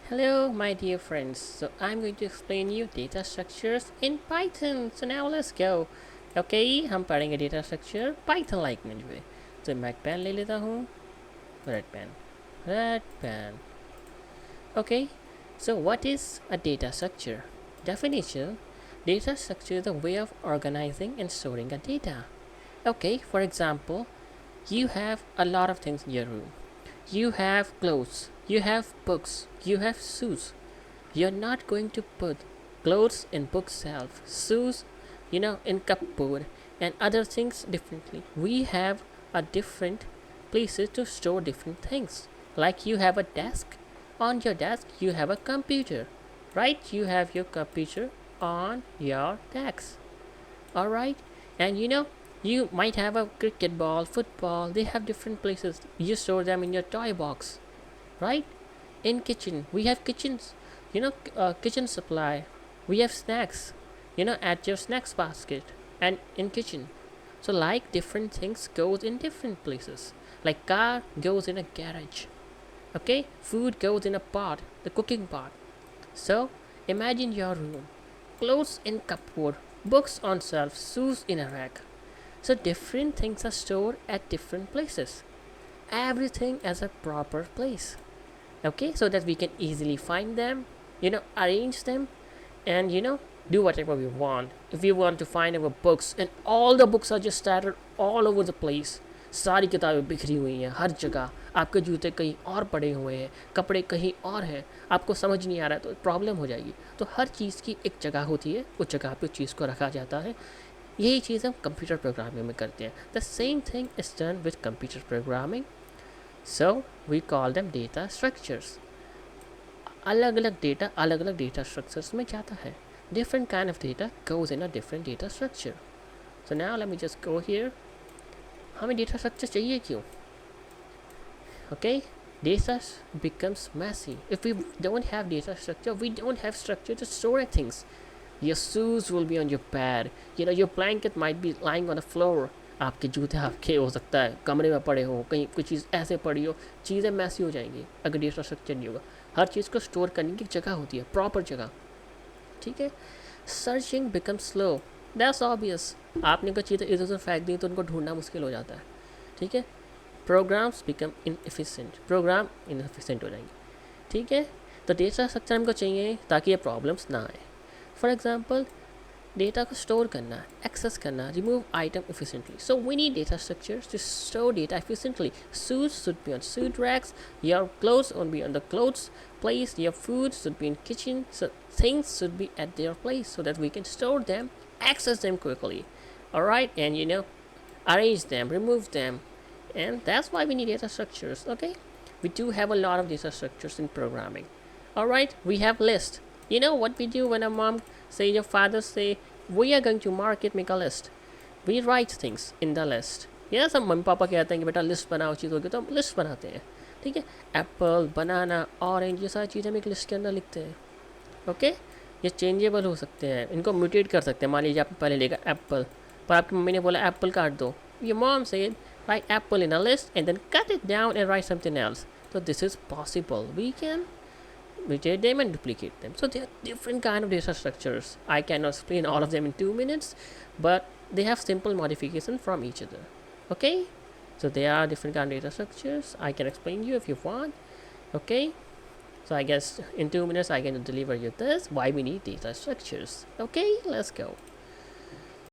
Hello my dear friends, so I'm going to explain you data structures in Python. So now let's go. Okay, हम पढ़ेंगे data structure Python language में. तो मैं pen ले लेता हूँ, red pen. Okay, so what is a data structure? Definition: data structure is a way of organizing and storing a data. Okay, for example, you have a lot of things in your room. You have clothes, you have books, you have shoes. You're not going to put clothes in bookshelf, shoes, in cupboard, and other things differently. We have a different places to store different things. Like you have a desk. On your desk, you have a computer, right? You have your computer on your desk. All right, and you might have a cricket ball, football. They have different places. You store them in your toy box, right? In kitchen, we have kitchens, kitchen supply. We have snacks, at your snacks basket and in kitchen. So like different things goes in different places. Like car goes in a garage. Okay, food goes in a pot, the cooking pot. So imagine your room, clothes in cupboard, books on shelf, shoes in a rack. So different things are stored at different places. Everything as a proper place. Okay, so that we can easily find them, arrange them, and do whatever we want. If we want to find our books and all the books are just scattered all over the place, सारी किताबें बिखरी हुई हैं हर जगह, आपके जूते कहीं और पड़े हुए हैं, कपड़े कहीं और हैं, आपको समझ नहीं आ रहा है तो प्रॉब्लम हो जाएगी. तो हर चीज़ की एक जगह होती है, उस जगह पे उस चीज़ को रखा जाता है. यही चीज़ हम कंप्यूटर प्रोग्रामिंग में करते हैं. The same thing is done with computer programming. So we call them data structures. अलग अलग डेटा अलग अलग डेटा स्ट्रक्चर्स में जाता है. Different kind of data goes in a different data structure. So now let me just go here. हमें data structure चाहिए क्यों? Okay, data becomes messy. If we don't have data structure, we don't have structure to store things. Your shoes will be on your bed. Your blanket might be lying on the floor. आपके जूते आपके हो सकता है कमरे में पड़े हो, कहीं कोई चीज़ ऐसे पड़ी हो, चीज़ें मैसी हो जाएंगी अगर डेटा स्ट्रक्चर नहीं होगा. हर चीज़ को स्टोर करने की जगह होती है, प्रॉपर जगह. ठीक है. Searching become slow. That's obvious. आपने कोई चीज़ें इधर उधर फेंक दी तो उनको ढूंढना मुश्किल हो जाता है. ठीक है. Programs become inefficient. Program inefficient हो जाएंगे. ठीक है. तो डेटा स्ट्रक्चर हमको चाहिए ताकि ये प्रॉब्लम्स ना आए. फॉर एग्जाम्पल, डेटा को स्टोर करना, एक्सेस करना, remove item efficiently. So we need data structures to store data efficiently. Shoes should be on shoe racks, your clothes should be on the clothes place, your food should be in kitchen, so things should be at their place so that we can store them, access them quickly. Alright, and arrange them, remove them, and that's why we need data structures. Okay, we do have a lot of data structures in programming. Alright, we have list. What we do when a mom say, your father say, we are going to market, make a list. We write things in the list. सब mummy papa कहते हैं कि बेटा list बनाओ चीज़ों की, तो हम लिस्ट बनाते हैं. ठीक है. एप्पल, बनाना, ऑरेंज, ये सारी चीज़ें हम एक लिस्ट के अंदर लिखते हैं. ओके. ये चेंजेबल हो सकते हैं, इनको म्यूटेट कर सकते हैं. मान लीजिए आपने पहले लेगा एप्पल, पर आपकी मम्मी ने बोला एप्पल काट दो. Your mom said write apple in a list and then cut it down and write something else. So this is possible. We can mutate them and duplicate them. So there are different kind of data structures. I cannot explain all of them in 2 minutes, but they have simple modification from each other. Okay, so there are different kind of data structures. I can explain you if you want. Okay, so I guess in 2 minutes I can deliver you this why we need data structures. Okay, let's go.